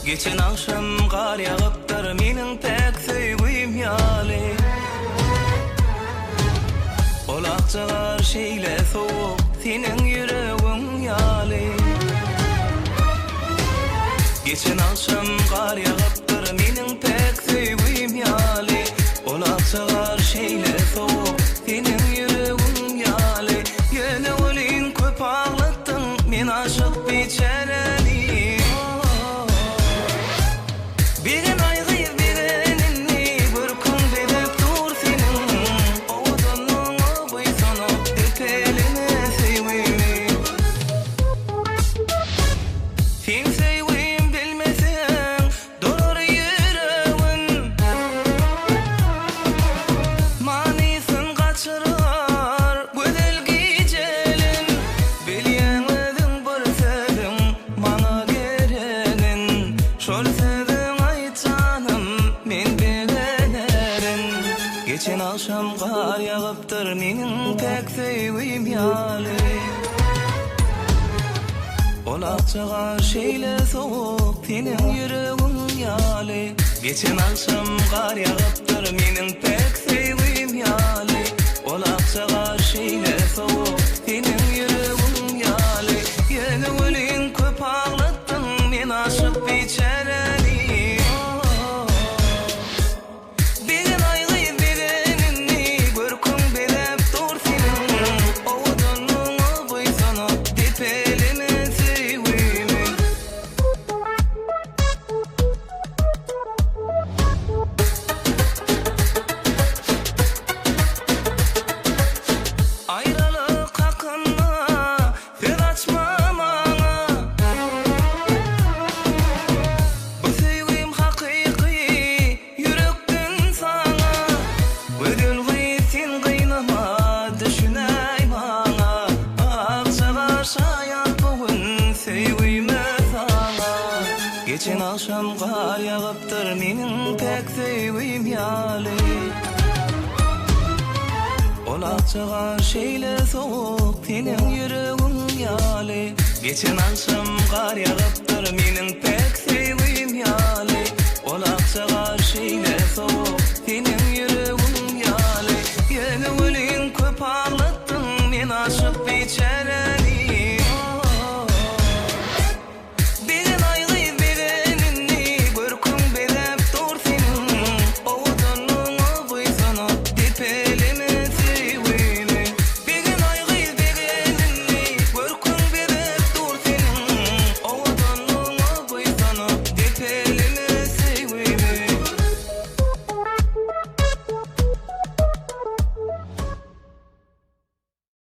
Geçen akşam kar yağıptır menin pek söýgüýüm ýaly. Olak çagar şeýle sowuk seniň ýüregiň ýaly. Geçen akşam kar yağıptır menin pek söýgüýüm ýaly. Olak çagar şeýle sowuk seniň ýüregiň ýaly. Ýöne welin köp aglatdyň men aşyk biçäreni. Geçen akşam kar yağıptır menin pek söýgüýüm ýaly. Olak çagar şeýle sowuk seniň ýüregiň ýaly. Geçen akşam kar yağıptır menin pek söýgüýüm ýaly. Olak çagar şeýle sowuk seniň ýüregiň ýaly. Ýöne welin köp aglatdyň men aşyk biçäreni. Geçen akşam kar yağıptır menin pek söýgüýüm ýaly. Olak çagar şeýle sowuk seniň ýüregiň ýaly. Geçen akşam kar yağıptır menin pek söýgüýüm ýaly. Olak çagar şeýle sowuk seniň